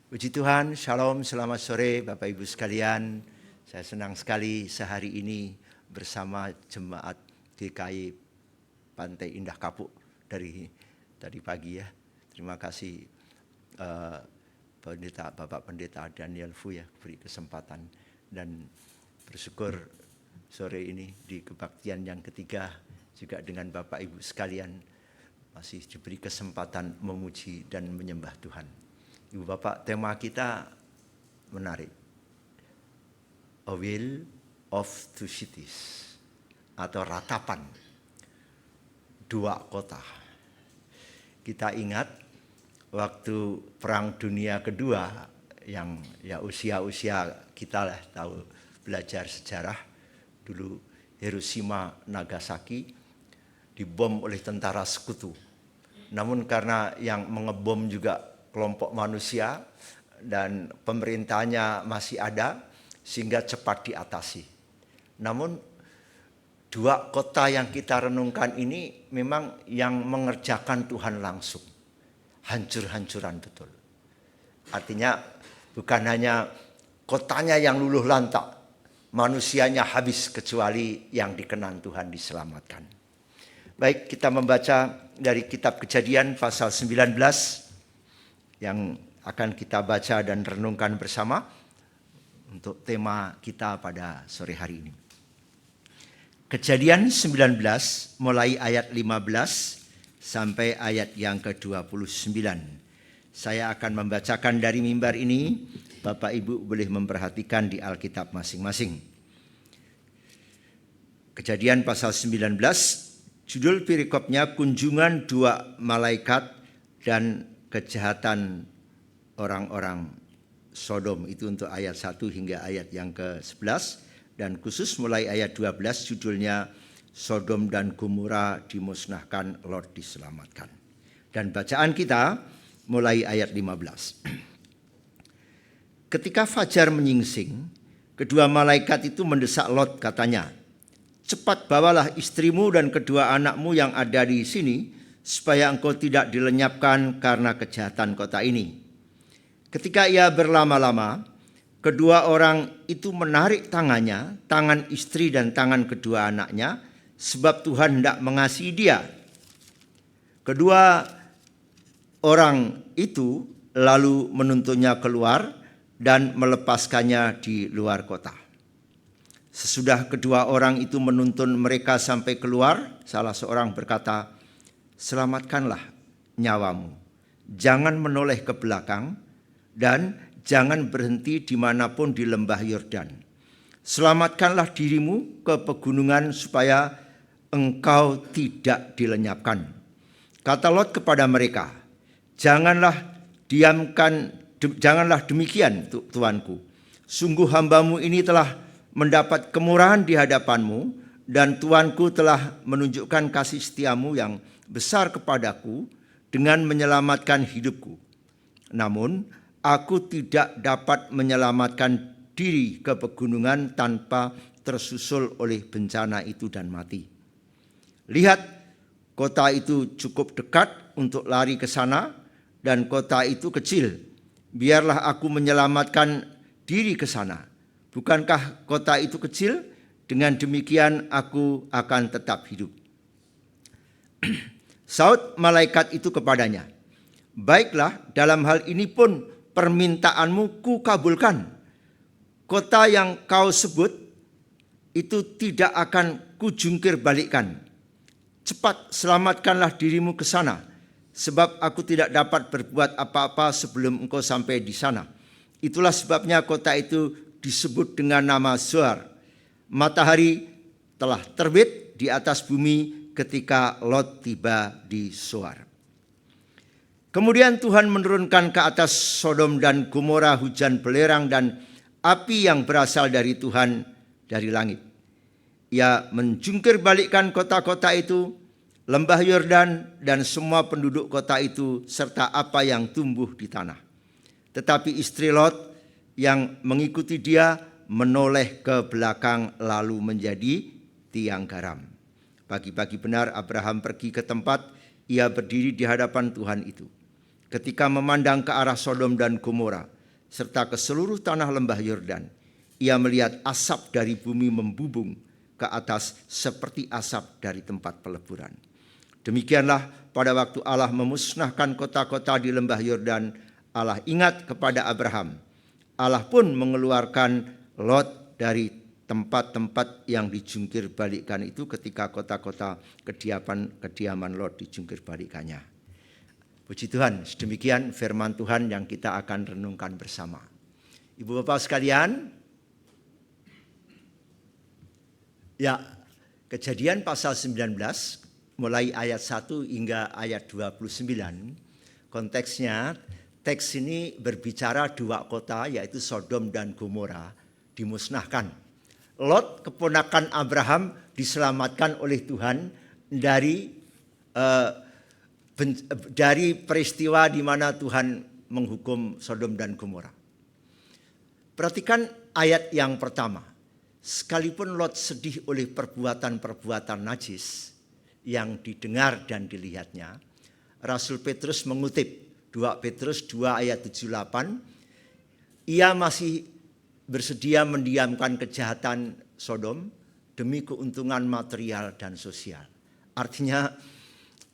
Puji Tuhan, Shalom, selamat sore Bapak Ibu sekalian. Saya senang sekali sehari ini bersama jemaat GKI Pantai Indah Kapuk dari tadi pagi ya. Terima kasih Bapak Pendeta Daniel Fu ya, beri kesempatan, dan bersyukur sore ini di kebaktian yang ketiga juga dengan Bapak Ibu sekalian masih diberi kesempatan memuji dan menyembah Tuhan. Ibu Bapak, tema kita menarik. A Will of Two Cities, atau ratapan dua kota. Kita ingat waktu Perang Dunia Kedua yang ya usia-usia kita lah tahu belajar sejarah. Dulu Hiroshima, Nagasaki dibom oleh tentara sekutu. Namun karena yang mengebom juga kelompok manusia dan pemerintahnya masih ada sehingga cepat diatasi. Namun dua kota yang kita renungkan ini memang yang mengerjakan Tuhan langsung. Hancur-hancuran betul. Artinya bukan hanya kotanya yang luluh lantak, manusianya habis kecuali yang dikenan Tuhan diselamatkan. Baik, kita membaca dari kitab Kejadian pasal 19 yang akan kita baca dan renungkan bersama untuk tema kita pada sore hari ini. Kejadian 19 mulai ayat 15 sampai ayat yang ke-29. Saya akan membacakan dari mimbar ini, Bapak Ibu boleh memperhatikan di Alkitab masing-masing. Kejadian pasal 19, judul perikopnya kunjungan dua malaikat dan kejahatan orang-orang Sodom. Itu untuk ayat 1 hingga ayat yang ke-11. Dan khusus mulai ayat 12 judulnya Sodom dan Gomora dimusnahkan, Lot diselamatkan. Dan bacaan kita mulai ayat 15. Ketika fajar menyingsing, kedua malaikat itu mendesak Lot, katanya, "Cepat bawalah istrimu dan kedua anakmu yang ada di sini, supaya engkau tidak dilenyapkan karena kejahatan kota ini." Ketika ia berlama-lama, kedua orang itu menarik tangannya, tangan istri dan tangan kedua anaknya, sebab Tuhan hendak mengasihi dia. Kedua orang itu lalu menuntunnya keluar dan melepaskannya di luar kota. Sesudah kedua orang itu menuntun mereka sampai keluar, salah seorang berkata, "Selamatkanlah nyawamu, jangan menoleh ke belakang, dan jangan berhenti dimanapun di lembah Yordan. Selamatkanlah dirimu ke pegunungan supaya engkau tidak dilenyapkan." Kata Lot kepada mereka, Janganlah demikian tuanku. Sungguh hambamu ini telah mendapat kemurahan di hadapanmu, dan tuanku telah menunjukkan kasih setiamu yang besar kepadaku dengan menyelamatkan hidupku. Namun aku tidak dapat menyelamatkan diri ke pegunungan tanpa tersusul oleh bencana itu dan mati. Lihat, kota itu cukup dekat untuk lari ke sana, dan kota itu kecil. Biarlah aku menyelamatkan diri ke sana. Bukankah kota itu kecil? Dengan demikian aku akan tetap hidup. Saud malaikat itu kepadanya, "Baiklah, dalam hal ini pun permintaanmu kukabulkan. Kota yang kau sebut itu tidak akan kujungkir balikkan. Cepat selamatkanlah dirimu ke sana, sebab aku tidak dapat berbuat apa-apa sebelum engkau sampai di sana." Itulah sebabnya kota itu disebut dengan nama Zoar. Matahari telah terbit di atas bumi ketika Lot tiba di Zoar. Kemudian Tuhan menurunkan ke atas Sodom dan Gomora hujan belerang dan api yang berasal dari Tuhan dari langit. Ia menjungkir balikkan kota-kota itu, lembah Yordan dan semua penduduk kota itu, serta apa yang tumbuh di tanah. Tetapi istri Lot yang mengikuti dia menoleh ke belakang lalu menjadi tiang garam. Pagi-pagi benar Abraham pergi ke tempat ia berdiri di hadapan Tuhan itu. Ketika memandang ke arah Sodom dan Gomora, serta ke seluruh tanah lembah Yordan. Ia melihat asap dari bumi membubung ke atas seperti asap dari tempat peleburan. Demikianlah pada waktu Allah memusnahkan kota-kota di lembah Yordan, Allah ingat kepada Abraham. Allah pun mengeluarkan Lot dari tempat-tempat yang dijungkir balikkan itu ketika kota-kota kediaman Lot dijungkir balikannya. Puji Tuhan, sedemikian firman Tuhan yang kita akan renungkan bersama. Ibu Bapak sekalian, ya, Kejadian pasal 19 mulai ayat 1 hingga ayat 29, konteksnya teks ini berbicara dua kota yaitu Sodom dan Gomora dimusnahkan. Lot, keponakan Abraham, diselamatkan oleh Tuhan dari peristiwa di mana Tuhan menghukum Sodom dan Gomora. Perhatikan ayat yang pertama. Sekalipun Lot sedih oleh perbuatan-perbuatan najis yang didengar dan dilihatnya, Rasul Petrus mengutip 2 Petrus 2 ayat 78, ia masih bersedia mendiamkan kejahatan Sodom demi keuntungan material dan sosial. Artinya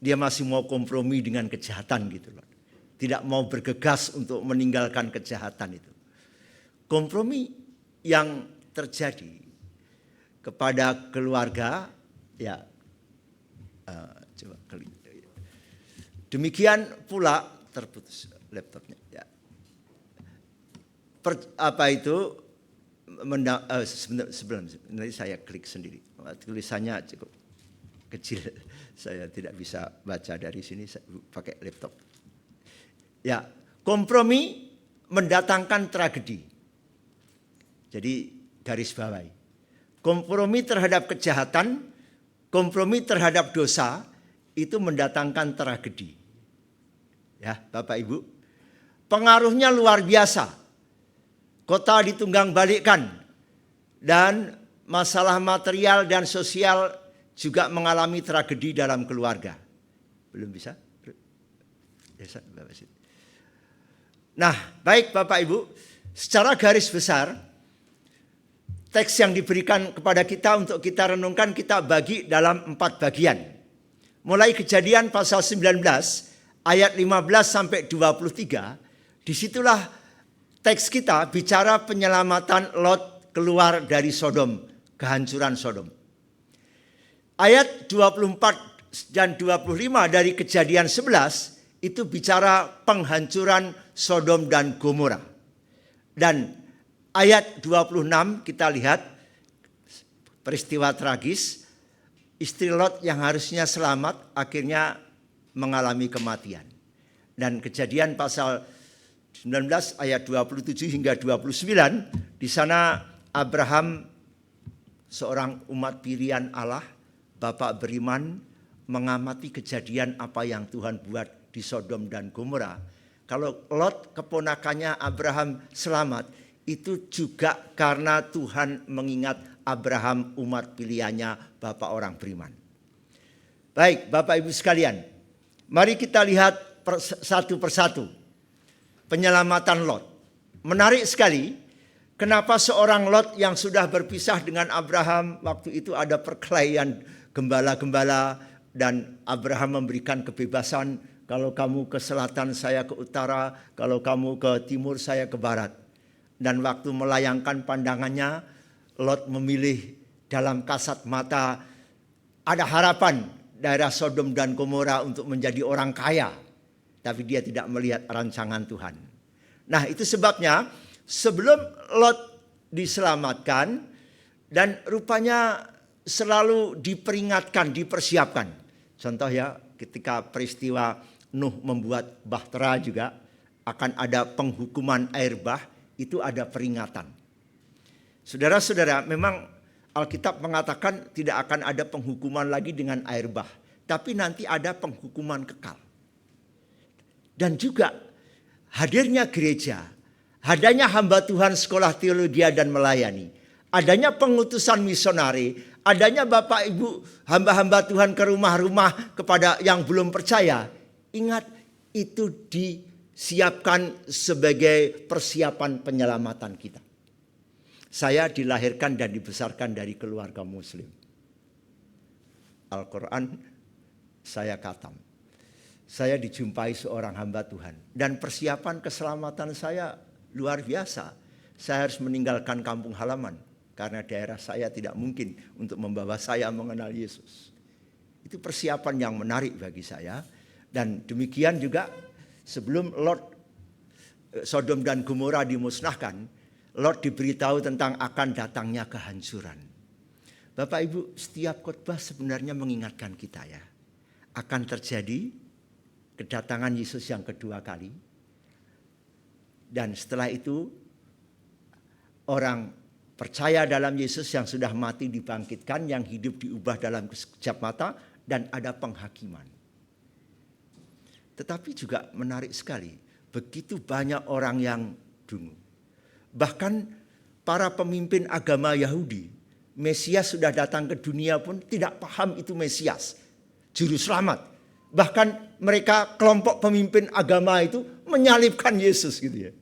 dia masih mau kompromi dengan kejahatan gitu loh. Tidak mau bergegas untuk meninggalkan kejahatan itu. Kompromi yang terjadi kepada keluarga, ya, coba klik. Demikian pula terputus laptopnya. Ya. Sebelum nanti saya klik sendiri. Tulisannya cukup kecil, saya tidak bisa baca dari sini, saya pakai laptop. Ya, kompromi mendatangkan tragedi. Jadi garis bawahi. Kompromi terhadap kejahatan, kompromi terhadap dosa itu mendatangkan tragedi. Ya, Bapak Ibu. Pengaruhnya luar biasa. Kota ditunggang balikkan dan masalah material dan sosial juga mengalami tragedi dalam keluarga. Belum bisa? Nah, baik Bapak Ibu, secara garis besar teks yang diberikan kepada kita untuk kita renungkan kita bagi dalam 4 bagian. Mulai Kejadian pasal 19 ayat 15 sampai 23, disitulah teks kita bicara penyelamatan Lot keluar dari Sodom, kehancuran Sodom. Ayat 24 dan 25 dari Kejadian 11 itu bicara penghancuran Sodom dan Gomora. Dan ayat 26 kita lihat peristiwa tragis, istri Lot yang harusnya selamat akhirnya mengalami kematian. Dan Kejadian pasal 19 ayat 27 hingga 29, di sana Abraham, seorang umat pilihan Allah, Bapak beriman, mengamati kejadian apa yang Tuhan buat di Sodom dan Gomora. Kalau Lot keponakannya Abraham selamat, itu juga karena Tuhan mengingat Abraham umat pilihannya, Bapak orang beriman. Baik Bapak Ibu sekalian, mari kita lihat satu persatu penyelamatan Lot. Menarik sekali, kenapa seorang Lot yang sudah berpisah dengan Abraham, waktu itu ada perkelahian gembala-gembala dan Abraham memberikan kebebasan, kalau kamu ke selatan saya ke utara, kalau kamu ke timur saya ke barat. Dan waktu melayangkan pandangannya, Lot memilih dalam kasat mata ada harapan daerah Sodom dan Gomora untuk menjadi orang kaya. Tapi dia tidak melihat rancangan Tuhan. Nah itu sebabnya sebelum Lot diselamatkan dan rupanya selalu diperingatkan, dipersiapkan. Contoh ya, ketika peristiwa Nuh membuat bahtera juga akan ada penghukuman air bah, itu ada peringatan. Saudara-saudara, memang Alkitab mengatakan tidak akan ada penghukuman lagi dengan air bah, tapi nanti ada penghukuman kekal. Dan juga hadirnya gereja, adanya hamba Tuhan sekolah teologi dan melayani, adanya pengutusan misionari, adanya Bapak Ibu hamba-hamba Tuhan ke rumah-rumah kepada yang belum percaya. Ingat, itu siapkan sebagai persiapan penyelamatan kita. Saya dilahirkan dan dibesarkan dari keluarga Muslim. Al-Quran saya khatam. Saya dijumpai seorang hamba Tuhan. Dan persiapan keselamatan saya luar biasa. Saya harus meninggalkan kampung halaman. Karena daerah saya tidak mungkin untuk membawa saya mengenal Yesus. Itu persiapan yang menarik bagi saya. Dan demikian juga sebelum Sodom dan Gomora dimusnahkan, Lot diberitahu tentang akan datangnya kehancuran. Bapak Ibu, setiap khotbah sebenarnya mengingatkan kita ya. Akan terjadi kedatangan Yesus yang kedua kali. Dan setelah itu orang percaya dalam Yesus yang sudah mati dibangkitkan, yang hidup diubah dalam sekejap mata, dan ada penghakiman. Tetapi juga menarik sekali, begitu banyak orang yang dungu. Bahkan para pemimpin agama Yahudi, Mesias sudah datang ke dunia pun tidak paham itu Mesias, juru selamat. Bahkan mereka kelompok pemimpin agama itu menyalibkan Yesus gitu ya.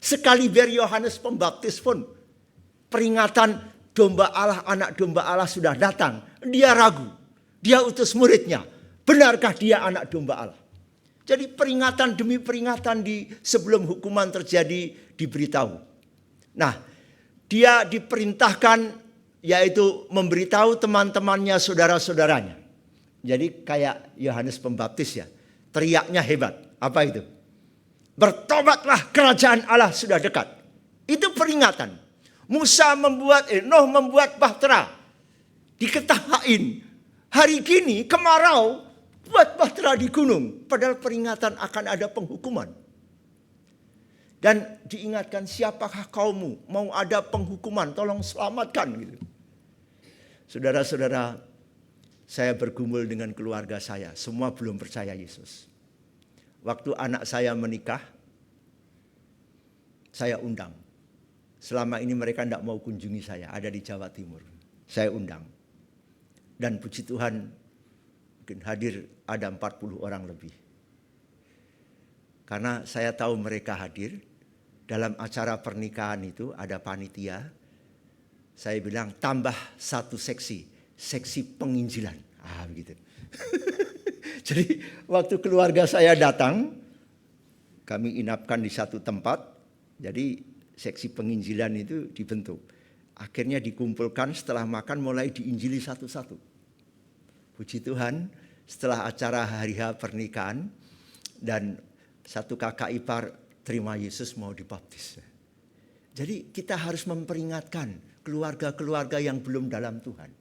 Sekaliber Yohanes Pembaptis pun peringatan domba Allah, anak domba Allah sudah datang. Dia ragu, dia utus muridnya. Benarkah dia anak domba Allah? Jadi peringatan demi peringatan sebelum hukuman terjadi diberitahu. Nah, dia diperintahkan yaitu memberitahu teman-temannya, saudara-saudaranya. Jadi kayak Yohanes Pembaptis ya, teriaknya hebat. Apa itu? Bertobatlah, kerajaan Allah sudah dekat. Itu peringatan. Nuh membuat bahtera. Diketawain. Hari gini kemarau, buat bahtera di gunung. Padahal peringatan akan ada penghukuman. Dan diingatkan, siapakah kaummu? Mau ada penghukuman, tolong selamatkan. Gitu. Saudara-saudara, saya bergumul dengan keluarga saya. Semua belum percaya Yesus. Waktu anak saya menikah, saya undang. Selama ini mereka tidak mau kunjungi saya, ada di Jawa Timur. Saya undang. Dan puji Tuhan, mungkin hadir ada 40 orang lebih. Karena saya tahu mereka hadir, dalam acara pernikahan itu ada panitia. Saya bilang tambah satu seksi penginjilan. Begitu. Jadi waktu keluarga saya datang, kami inapkan di satu tempat. Jadi seksi penginjilan itu dibentuk. Akhirnya dikumpulkan, setelah makan mulai diinjili satu-satu. Puji Tuhan, setelah acara hari H pernikahan dan satu kakak ipar terima Yesus mau dibaptis. Jadi kita harus memperingatkan keluarga-keluarga yang belum dalam Tuhan.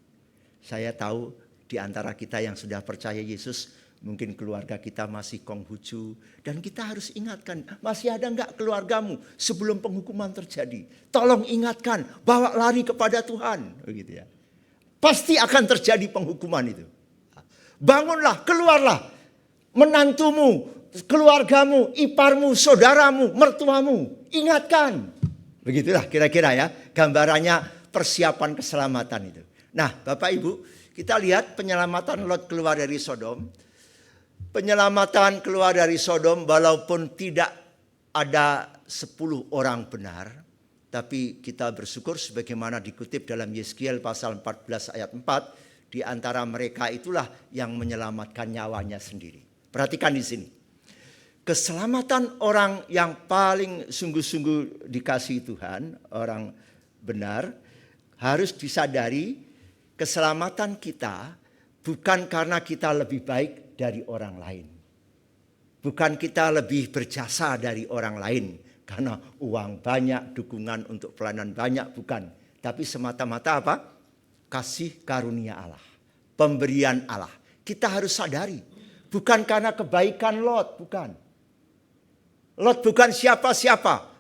Saya tahu di antara kita yang sudah percaya Yesus, mungkin keluarga kita masih konghucu. Dan kita harus ingatkan, masih ada enggak keluargamu sebelum penghukuman terjadi? Tolong ingatkan, bawa lari kepada Tuhan. Begitu ya. Pasti akan terjadi penghukuman itu. Bangunlah, keluarlah. Menantumu, keluargamu, iparmu, saudaramu, mertuamu. Ingatkan. Begitulah kira-kira ya gambarannya persiapan keselamatan itu. Nah Bapak Ibu, kita lihat penyelamatan Lot keluar dari Sodom. Penyelamatan keluar dari Sodom walaupun tidak ada 10 orang benar. Tapi kita bersyukur sebagaimana dikutip dalam Yeskiel pasal 14 ayat 4. Di antara mereka itulah yang menyelamatkan nyawanya sendiri. Perhatikan di sini. Keselamatan orang yang paling sungguh-sungguh dikasihi Tuhan, orang benar, harus disadari keselamatan kita bukan karena kita lebih baik dari orang lain. Bukan kita lebih berjasa dari orang lain karena uang banyak, dukungan untuk pelayanan banyak, bukan. Tapi semata-mata apa? Kasih karunia Allah, pemberian Allah. Kita harus sadari, bukan karena kebaikan Lot, bukan. Lot bukan siapa-siapa.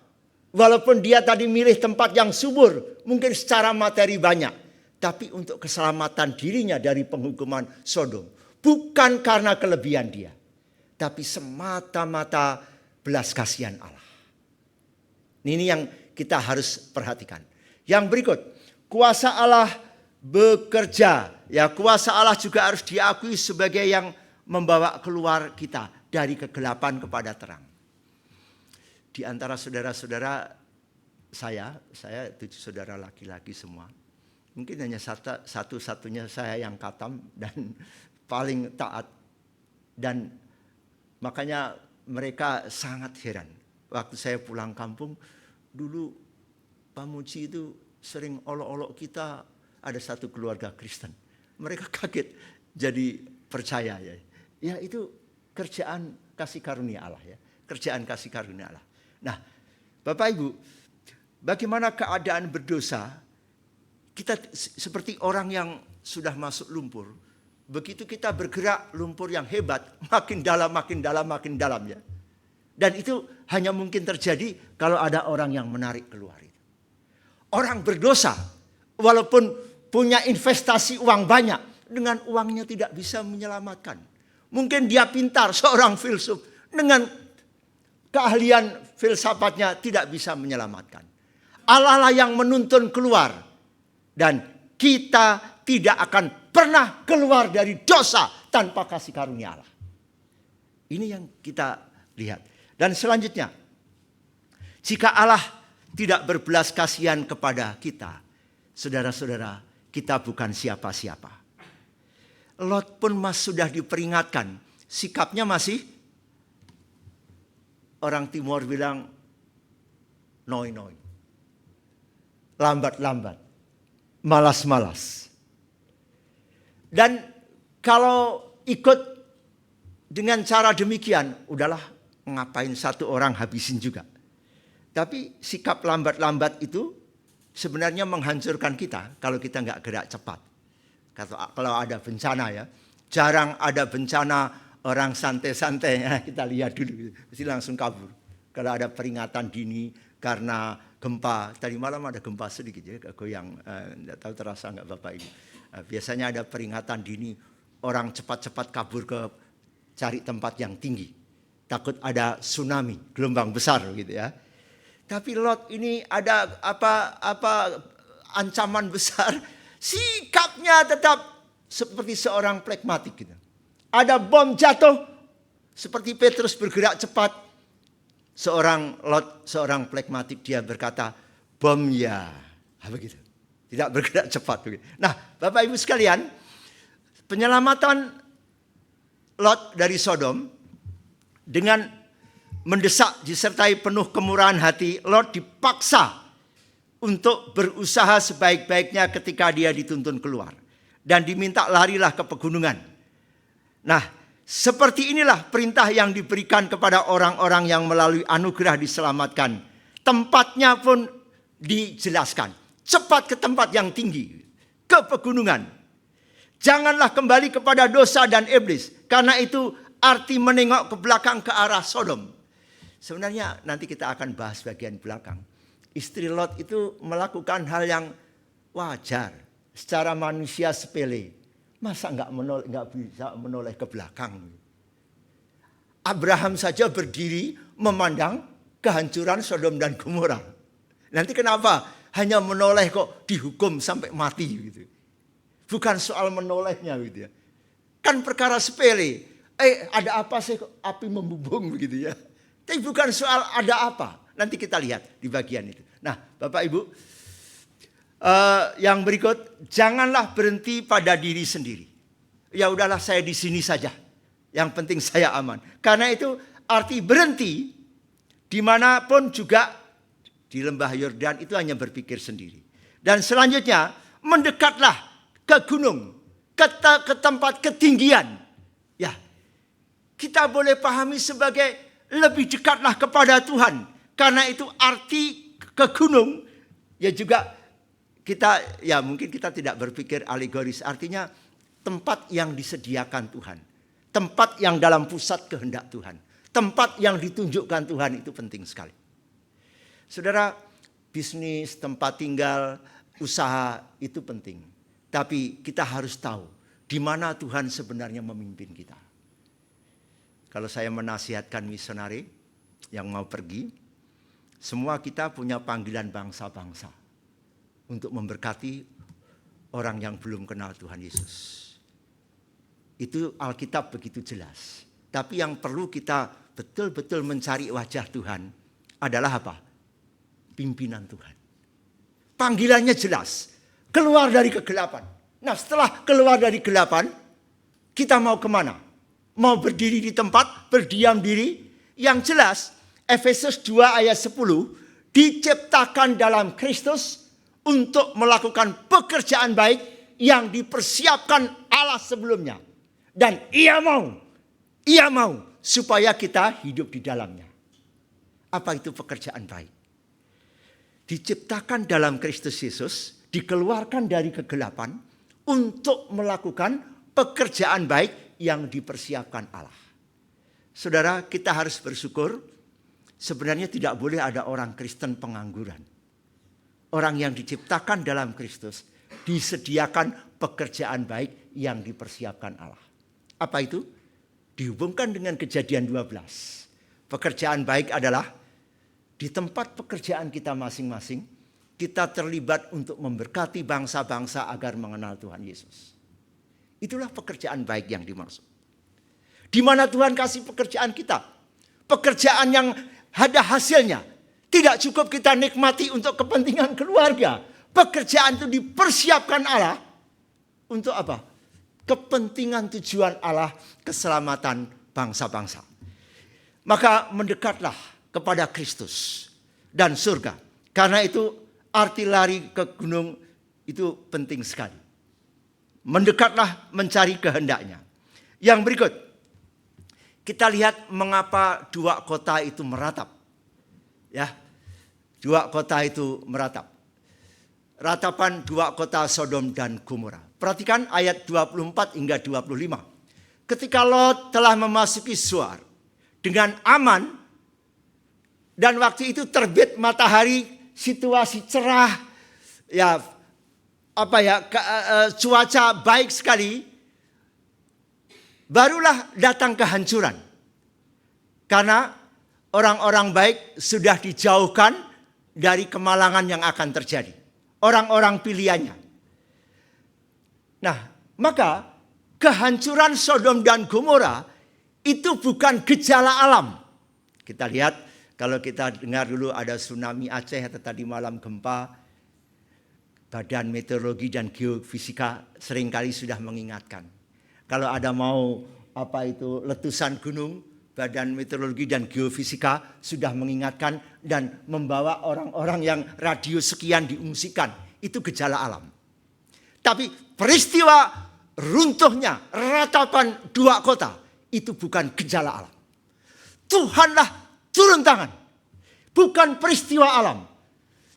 Walaupun dia tadi milih tempat yang subur, mungkin secara materi banyak. Tapi untuk keselamatan dirinya dari penghukuman Sodom. Bukan karena kelebihan dia. Tapi semata-mata belas kasihan Allah. Ini yang kita harus perhatikan. Yang berikut, kuasa Allah bekerja. Ya, kuasa Allah juga harus diakui sebagai yang membawa keluar kita. dari kegelapan kepada terang. Di antara saudara-saudara saya 7 saudara laki-laki semua. Mungkin hanya satu-satunya saya yang katam dan paling taat. Dan makanya mereka sangat heran. Waktu saya pulang kampung, dulu Pak Muji itu sering olok-olok kita ada satu keluarga Kristen. Mereka kaget jadi percaya ya. Ya itu kerjaan kasih karunia Allah ya. Kerjaan kasih karunia Allah. Nah, Bapak Ibu, bagaimana keadaan berdosa? Kita seperti orang yang sudah masuk lumpur. Begitu kita bergerak lumpur yang hebat, makin dalam ya. Dan itu hanya mungkin terjadi kalau ada orang yang menarik keluar itu. Orang berdosa, walaupun punya investasi uang banyak, dengan uangnya tidak bisa menyelamatkan. Mungkin dia pintar, seorang filsuf, dengan keahlian filsafatnya tidak bisa menyelamatkan. Allah lah yang menuntun keluar. Dan kita tidak akan pernah keluar dari dosa tanpa kasih karunia Allah. Ini yang kita lihat. Dan selanjutnya, jika Allah tidak berbelas kasihan kepada kita, saudara-saudara, kita bukan siapa-siapa. Lot pun sudah diperingatkan, sikapnya masih orang Timur bilang noi-noi. Lambat-lambat, malas-malas. Dan kalau ikut dengan cara demikian, udahlah ngapain satu orang habisin juga. Tapi sikap lambat-lambat itu sebenarnya menghancurkan kita kalau kita nggak gerak cepat. Kalau ada bencana ya, jarang ada bencana orang santai-santai. Kita lihat dulu, mesti langsung kabur. Kalau ada peringatan dini karena gempa, tadi malam ada gempa sedikit ya, goyang. Nggak tahu terasa nggak Bapak Ibu. Biasanya ada peringatan dini, orang cepat-cepat kabur ke cari tempat yang tinggi. Takut ada tsunami, gelombang besar gitu ya. Tapi Lot ini ada ancaman besar, sikapnya tetap seperti seorang pragmatik gitu. Ada bom jatuh, seperti Petrus bergerak cepat. Seorang Lot, seorang pragmatik, dia berkata, bom ya, begitu. Tidak bergerak cepat. Begitu. Nah, Bapak Ibu sekalian, penyelamatan Lot dari Sodom dengan mendesak disertai penuh kemurahan hati, Lot dipaksa untuk berusaha sebaik-baiknya ketika dia dituntun keluar. Dan diminta larilah ke pegunungan. Nah, seperti inilah perintah yang diberikan kepada orang-orang yang melalui anugerah diselamatkan. Tempatnya pun dijelaskan. Cepat ke tempat yang tinggi, ke pegunungan. Janganlah kembali kepada dosa dan iblis. Karena itu arti menengok ke belakang ke arah Sodom. Sebenarnya nanti kita akan bahas bagian belakang. Istri Lot itu melakukan hal yang wajar. Secara manusia sepele. Masa nggak bisa menoleh ke belakang? Abraham saja berdiri memandang kehancuran Sodom dan Gomora. Nanti kenapa hanya menoleh kok dihukum sampai mati gitu? Bukan soal menolehnya gitu ya. Kan perkara sepele. Ada apa sih kok api membumbung begitu ya? Tapi bukan soal ada apa. Nanti kita lihat di bagian itu. Nah, Bapak Ibu, yang berikut, janganlah berhenti pada diri sendiri. Ya udahlah saya di sini saja. Yang penting saya aman. Karena itu arti berhenti dimanapun juga di lembah Yordan itu hanya berpikir sendiri. Dan selanjutnya mendekatlah ke gunung, ke tempat ketinggian. Ya, kita boleh pahami sebagai lebih dekatlah kepada Tuhan. Karena itu arti ke gunung ya juga kita ya mungkin kita tidak berpikir alegoris, artinya tempat yang disediakan Tuhan, tempat yang dalam pusat kehendak Tuhan, tempat yang ditunjukkan Tuhan itu penting sekali. Saudara, bisnis, tempat tinggal, usaha itu penting. Tapi kita harus tahu di mana Tuhan sebenarnya memimpin kita. Kalau saya menasihatkan misionari yang mau pergi, semua kita punya panggilan bangsa-bangsa untuk memberkati orang yang belum kenal Tuhan Yesus. Itu Alkitab begitu jelas. Tapi yang perlu kita betul-betul mencari wajah Tuhan adalah apa? Pimpinan Tuhan. Panggilannya jelas. Keluar dari kegelapan. Nah, setelah keluar dari kegelapan, kita mau kemana? Mau berdiri di tempat, berdiam diri? Yang jelas, Efesus 2 ayat 10, diciptakan dalam Kristus untuk melakukan pekerjaan baik yang dipersiapkan Allah sebelumnya. Dan ia mau supaya kita hidup di dalamnya. Apa itu pekerjaan baik? Diciptakan dalam Kristus Yesus, dikeluarkan dari kegelapan untuk melakukan pekerjaan baik yang dipersiapkan Allah. Saudara, kita harus bersyukur. Sebenarnya tidak boleh ada orang Kristen pengangguran. Orang yang diciptakan dalam Kristus disediakan pekerjaan baik yang dipersiapkan Allah. Apa itu? Dihubungkan dengan Kejadian 12. Pekerjaan baik adalah di tempat pekerjaan kita masing-masing, kita terlibat untuk memberkati bangsa-bangsa agar mengenal Tuhan Yesus. Itulah pekerjaan baik yang dimaksud. Di mana Tuhan kasih pekerjaan kita? Pekerjaan yang ada hasilnya. Tidak cukup kita nikmati untuk kepentingan keluarga. Pekerjaan itu dipersiapkan Allah untuk apa? Kepentingan tujuan Allah, keselamatan bangsa-bangsa. Maka mendekatlah kepada Kristus dan surga. Karena itu arti lari ke gunung itu penting sekali. Mendekatlah mencari kehendaknya. Yang berikut, kita lihat mengapa dua kota itu meratap. Ya, dua kota itu meratap. Ratapan dua kota Sodom dan Gomora. Perhatikan ayat 24 hingga 25. Ketika Lot telah memasuki Zoar dengan aman, dan waktu itu terbit matahari, situasi cerah, ya cuaca baik sekali, barulah datang kehancuran. Karena orang-orang baik sudah dijauhkan dari kemalangan yang akan terjadi. Orang-orang pilihannya. Nah, maka kehancuran Sodom dan Gomora itu bukan gejala alam. Kita lihat, kalau kita dengar dulu ada tsunami Aceh atau tadi malam gempa, Badan Meteorologi dan Geofisika seringkali sudah mengingatkan. Kalau ada mau letusan gunung, Badan Meteorologi dan Geofisika sudah mengingatkan dan membawa orang-orang yang radius sekian diungsikan. Itu gejala alam. Tapi peristiwa runtuhnya ratapan dua kota itu bukan gejala alam. Tuhanlah turun tangan. Bukan peristiwa alam.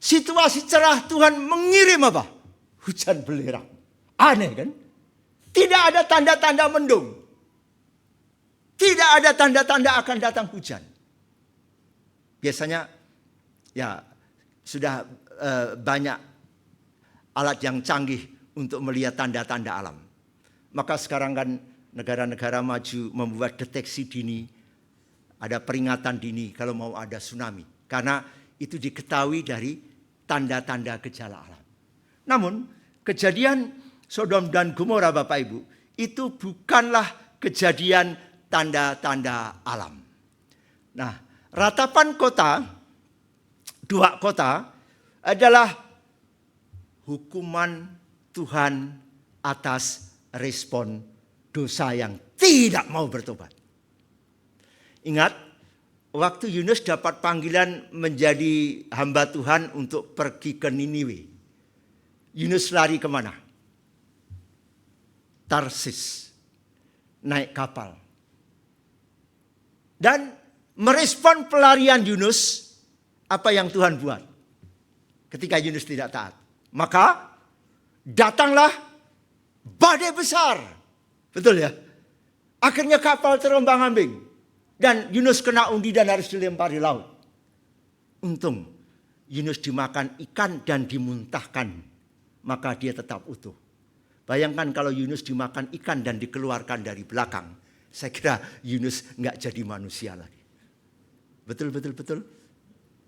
Situasi cerah Tuhan mengirim apa? Hujan belerang. Aneh kan? Tidak ada tanda-tanda mendung. Tidak ada tanda-tanda akan datang hujan. Biasanya ya sudah banyak alat yang canggih untuk melihat tanda-tanda alam. Maka sekarang kan negara-negara maju membuat deteksi dini, ada peringatan dini kalau mau ada tsunami. Karena itu diketahui dari tanda-tanda gejala alam. Namun kejadian Sodom dan Gomora Bapak Ibu, itu bukanlah kejadian tanda-tanda alam. Nah, ratapan kota, dua kota adalah hukuman Tuhan atas respon dosa yang tidak mau bertobat. Ingat, waktu Yunus dapat panggilan menjadi hamba Tuhan untuk pergi ke Niniwe, Yunus lari kemana? Tarsis, naik kapal. Dan merespon pelarian Yunus, apa yang Tuhan buat ketika Yunus tidak taat. Maka datanglah badai besar. Betul ya? Akhirnya kapal terombang-ambing. Dan Yunus kena undi dan harus dilempar di laut. Untung Yunus dimakan ikan dan dimuntahkan. Maka dia tetap utuh. Bayangkan kalau Yunus dimakan ikan dan dikeluarkan dari belakang. Saya kira Yunus nggak jadi manusia lagi. Betul.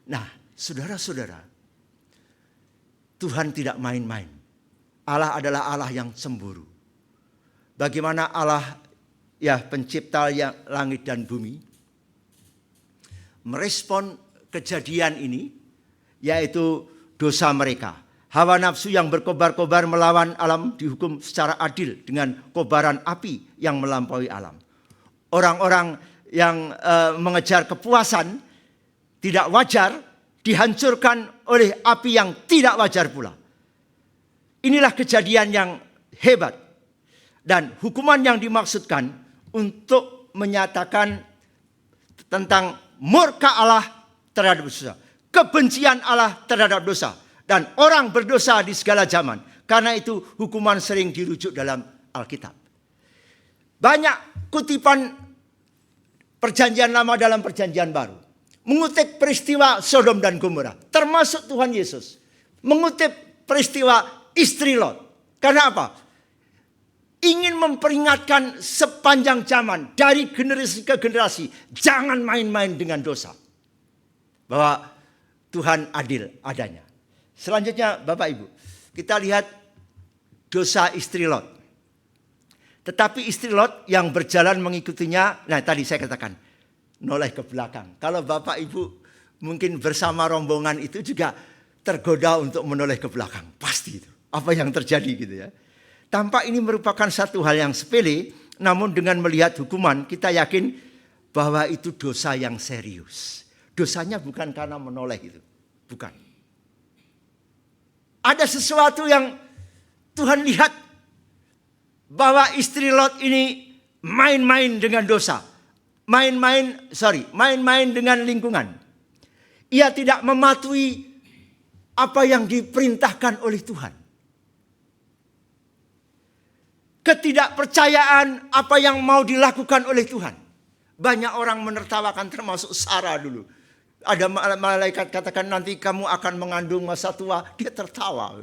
Nah, saudara-saudara, Tuhan tidak main-main. Allah adalah Allah yang cemburu. Bagaimana Allah ya pencipta yang langit dan bumi, merespon kejadian ini, yaitu dosa mereka. Hawa nafsu yang berkobar-kobar melawan alam dihukum secara adil dengan kobaran api yang melampaui alam. Orang-orang yang mengejar kepuasan tidak wajar dihancurkan oleh api yang tidak wajar pula. Inilah kejadian yang hebat. Dan hukuman yang dimaksudkan untuk menyatakan tentang murka Allah terhadap dosa, kebencian Allah terhadap dosa, dan orang berdosa di segala zaman. Karena itu hukuman sering dirujuk dalam Alkitab. Banyak kutipan perjanjian lama dalam perjanjian baru mengutip peristiwa Sodom dan Gomora, termasuk Tuhan Yesus mengutip peristiwa istri Lot. Karena apa? Ingin memperingatkan sepanjang zaman dari generasi ke generasi, jangan main-main dengan dosa. Bahwa Tuhan adil adanya. Selanjutnya Bapak Ibu, kita lihat dosa istri Lot. Tetapi istri Lot yang berjalan mengikutinya, nah tadi saya katakan, noleh ke belakang. Kalau Bapak Ibu mungkin bersama rombongan itu juga tergoda untuk menoleh ke belakang. Pasti itu. Apa yang terjadi gitu ya. Tampak ini merupakan satu hal yang sepele, namun dengan melihat hukuman kita yakin bahwa itu dosa yang serius. Dosanya bukan karena menoleh itu. Bukan. Ada sesuatu yang Tuhan lihat bahwa istri Lot ini main-main dengan dosa. Main-main dengan lingkungan. Ia tidak mematuhi apa yang diperintahkan oleh Tuhan. Ketidakpercayaan apa yang mau dilakukan oleh Tuhan. Banyak orang menertawakan, termasuk Sarah dulu. Ada malaikat katakan nanti kamu akan mengandung masa tua. Dia tertawa.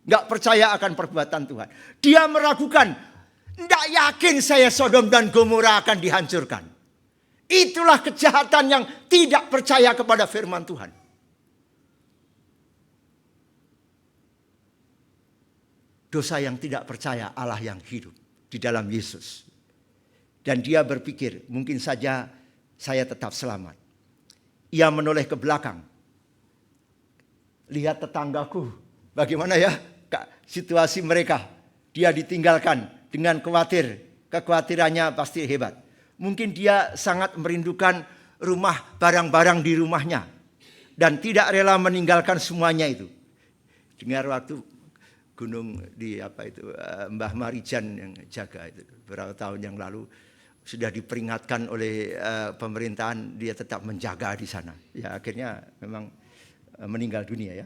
Gak percaya akan perbuatan Tuhan. Dia meragukan. Tidak yakin saya Sodom dan Gomora akan dihancurkan. Itulah kejahatan yang tidak percaya kepada firman Tuhan. Dosa yang tidak percaya Allah yang hidup di dalam Yesus. Dan dia berpikir mungkin saja saya tetap selamat. Ia menoleh ke belakang. Lihat tetanggaku. Bagaimana ya situasi mereka. Dia ditinggalkan dengan khawatir. Kekhawatirannya pasti hebat. Mungkin dia sangat merindukan rumah, barang-barang di rumahnya. Dan tidak rela meninggalkan semuanya itu. Dengar waktu gunung di Mbah Marijan yang jaga itu beberapa tahun yang lalu sudah diperingatkan oleh pemerintahan, dia tetap menjaga di sana. Ya akhirnya memang meninggal dunia ya.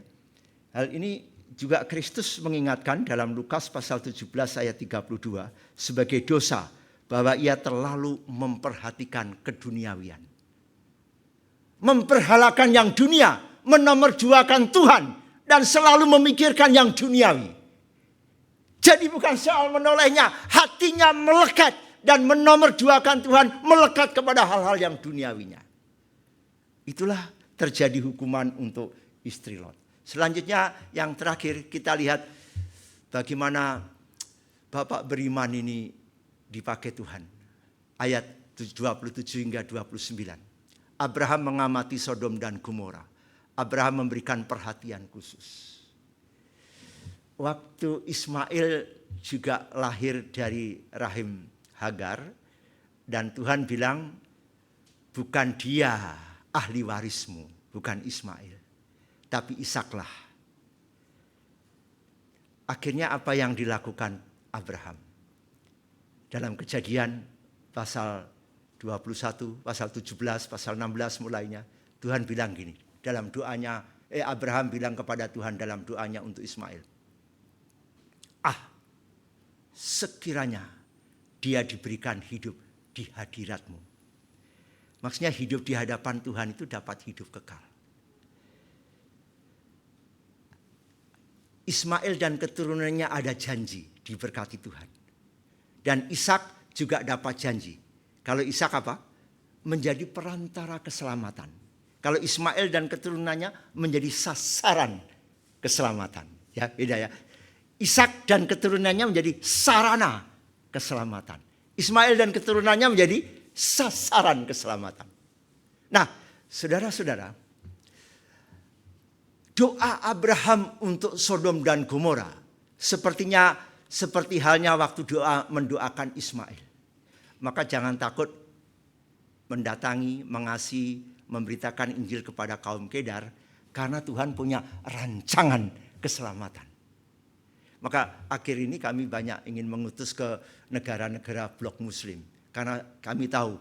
Hal ini juga Kristus mengingatkan dalam Lukas pasal 17 ayat 32 sebagai dosa bahwa ia terlalu memperhatikan keduniawian. Memperhalakan yang dunia, menomorduakan Tuhan dan selalu memikirkan yang duniawi. Jadi bukan soal menolehnya, hatinya melekat dan menomorduakan Tuhan, melekat kepada hal-hal yang duniawinya. Itulah terjadi hukuman untuk istri Lot. Selanjutnya yang terakhir kita lihat bagaimana Bapak beriman ini dipakai Tuhan. Ayat 27 hingga 29. Abraham mengamati Sodom dan Gomora. Abraham memberikan perhatian khusus. Waktu Ismail juga lahir dari rahim Hagar. Dan Tuhan bilang, bukan dia ahli warismu, bukan Ismail. Tapi Ishaklah. Akhirnya apa yang dilakukan Abraham? Dalam Kejadian pasal 21, pasal 17, pasal 16 mulainya. Tuhan bilang gini, dalam doanya, Abraham bilang kepada Tuhan dalam doanya untuk Ismail. Sekiranya dia diberikan hidup di hadiratmu. Maksudnya hidup di hadapan Tuhan itu dapat hidup kekal. Ismail dan keturunannya ada janji diberkati Tuhan. Dan Ishak juga dapat janji. Kalau Ishak apa? Menjadi perantara keselamatan. Kalau Ismail dan keturunannya menjadi sasaran keselamatan. Ya, beda ya. Ishak dan keturunannya menjadi sarana keselamatan. Ismail dan keturunannya menjadi sasaran keselamatan. Nah, saudara-saudara, doa Abraham untuk Sodom dan Gomora seperti halnya waktu doa mendoakan Ismail. Maka jangan takut mendatangi, mengasihi, memberitakan Injil kepada kaum Kedar, karena Tuhan punya rancangan keselamatan. Maka akhir ini kami banyak ingin mengutus ke negara-negara blok muslim. Karena kami tahu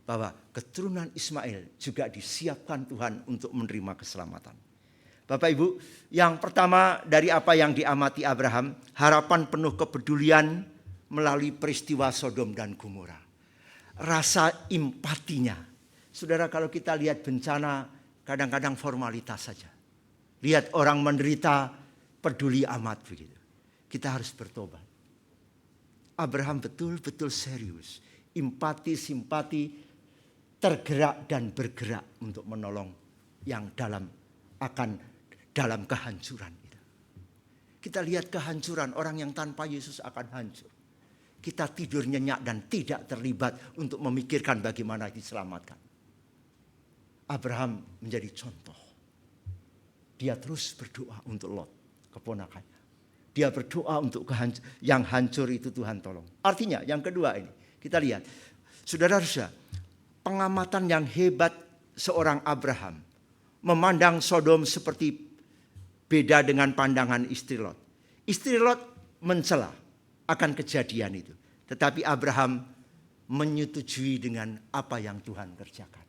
bahwa keturunan Ismail juga disiapkan Tuhan untuk menerima keselamatan. Bapak Ibu, yang pertama dari apa yang diamati Abraham, harapan penuh kepedulian melalui peristiwa Sodom dan Gomora. Rasa empatinya. Saudara, kalau kita lihat bencana, kadang-kadang formalitas saja. Lihat orang menderita, peduli amat begitu. Kita harus bertobat. Abraham betul-betul serius. Empati, simpati, tergerak dan bergerak untuk menolong yang dalam kehancuran itu. Kita lihat kehancuran orang yang tanpa Yesus akan hancur. Kita tidur nyenyak dan tidak terlibat untuk memikirkan bagaimana diselamatkan. Abraham menjadi contoh. Dia terus berdoa untuk Lot, keponakannya. Dia berdoa untuk yang hancur itu Tuhan tolong. Artinya yang kedua ini, kita lihat. Saudara-saudara, pengamatan yang hebat seorang Abraham. Memandang Sodom seperti beda dengan pandangan istri Lot. Istri Lot mencela akan kejadian itu. Tetapi Abraham menyetujui dengan apa yang Tuhan kerjakan.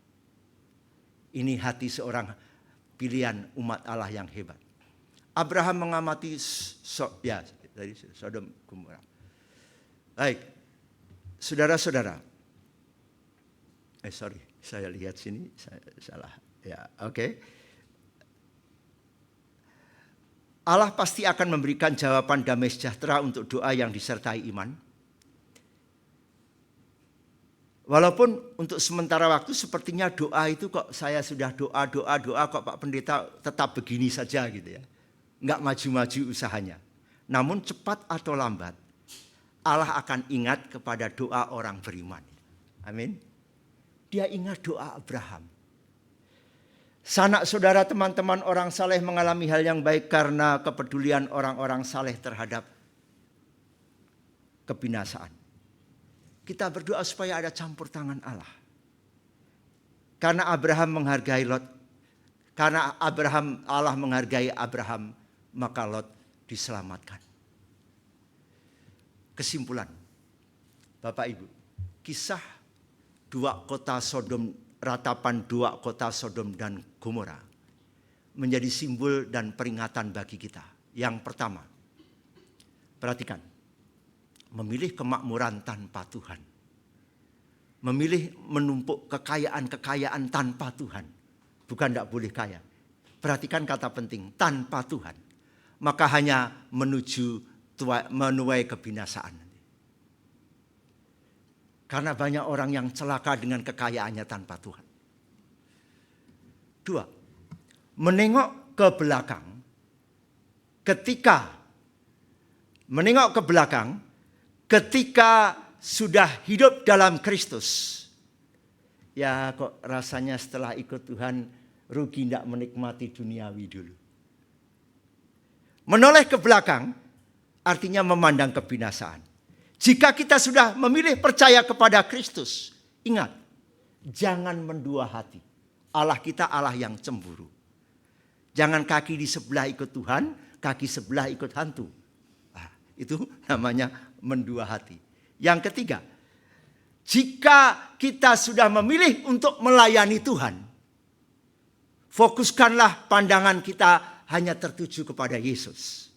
Ini hati seorang pilihan umat Allah yang hebat. Abraham mengamati Sodom Gomora. Baik, saudara-saudara. Saya lihat sini, saya salah. Ya, oke. Allah pasti akan memberikan jawaban damai sejahtera untuk doa yang disertai iman. Walaupun untuk sementara waktu sepertinya doa itu kok saya sudah doa kok Pak Pendeta tetap begini saja gitu ya. Enggak maju-maju usahanya. Namun cepat atau lambat Allah akan ingat kepada doa orang beriman. Amin. Dia ingat doa Abraham. Sanak saudara, teman-teman orang saleh mengalami hal yang baik karena kepedulian orang-orang saleh terhadap kebinasaan. Kita berdoa supaya ada campur tangan Allah. Karena Abraham menghargai Lot. Karena Allah menghargai Abraham, maka Lot diselamatkan. Kesimpulan, Bapak Ibu, kisah ratapan dua kota Sodom dan Gomora menjadi simbol dan peringatan bagi kita. Yang pertama, perhatikan, memilih kemakmuran tanpa Tuhan. Memilih menumpuk kekayaan-kekayaan tanpa Tuhan. Bukan tidak boleh kaya. Perhatikan kata penting, tanpa Tuhan. Maka hanya menuai kebinasaan. Karena banyak orang yang celaka dengan kekayaannya tanpa Tuhan. 2. Menengok ke belakang. Ketika sudah hidup dalam Kristus. Ya kok rasanya setelah ikut Tuhan rugi tidak menikmati duniawi dulu. Menoleh ke belakang artinya memandang kebinasaan. Jika kita sudah memilih percaya kepada Kristus, ingat, jangan mendua hati. Allah kita Allah yang cemburu. Jangan kaki di sebelah ikut Tuhan, kaki sebelah ikut hantu. Nah, itu namanya mendua hati. Yang ketiga, jika kita sudah memilih untuk melayani Tuhan, fokuskanlah pandangan kita hanya tertuju kepada Yesus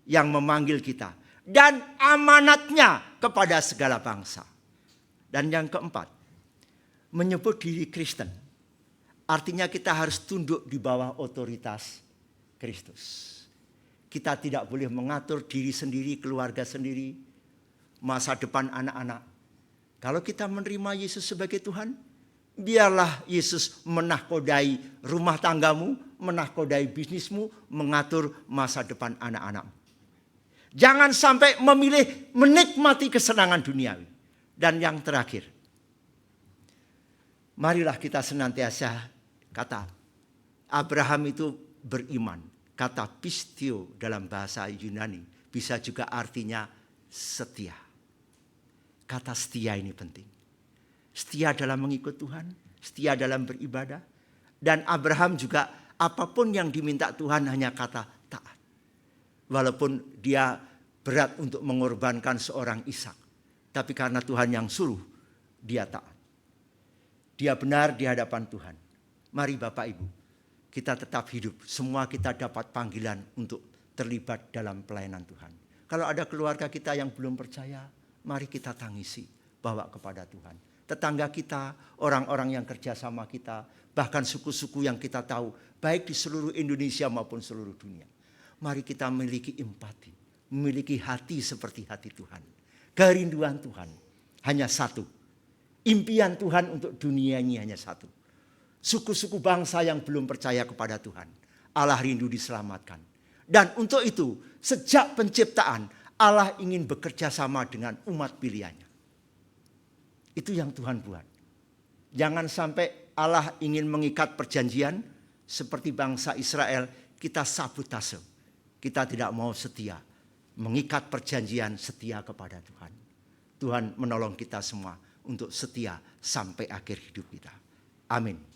yang memanggil kita. Dan amanatnya kepada segala bangsa. Dan yang keempat, menyebut diri Kristen. Artinya kita harus tunduk di bawah otoritas Kristus. Kita tidak boleh mengatur diri sendiri, keluarga sendiri, masa depan anak-anak. Kalau kita menerima Yesus sebagai Tuhan, biarlah Yesus menahkodai rumah tanggamu, menahkodai bisnismu, mengatur masa depan anak-anakmu. Jangan sampai memilih menikmati kesenangan duniawi. Dan yang terakhir, marilah kita senantiasa kata Abraham itu beriman. Kata pistio dalam bahasa Yunani bisa juga artinya setia. Kata setia ini penting. Setia dalam mengikut Tuhan, setia dalam beribadah. Dan Abraham juga apapun yang diminta Tuhan hanya kata taat. Walaupun dia berat untuk mengorbankan seorang Ishak. Tapi karena Tuhan yang suruh, dia taat. Dia benar di hadapan Tuhan. Mari Bapak Ibu, kita tetap hidup. Semua kita dapat panggilan untuk terlibat dalam pelayanan Tuhan. Kalau ada keluarga kita yang belum percaya, mari kita tangisi, bawa kepada Tuhan. Tetangga kita, orang-orang yang kerja sama kita, bahkan suku-suku yang kita tahu, baik di seluruh Indonesia maupun seluruh dunia. Mari kita memiliki empati, memiliki hati seperti hati Tuhan. Kerinduan Tuhan hanya satu. Impian Tuhan untuk dunia ini hanya satu. Suku-suku bangsa yang belum percaya kepada Tuhan, Allah rindu diselamatkan. Dan untuk itu, sejak penciptaan, Allah ingin bekerja sama dengan umat pilihannya. Itu yang Tuhan buat. Jangan sampai Allah ingin mengikat perjanjian seperti bangsa Israel, kita sabotase. Kita tidak mau setia, mengikat perjanjian setia kepada Tuhan. Tuhan menolong kita semua untuk setia sampai akhir hidup kita. Amin.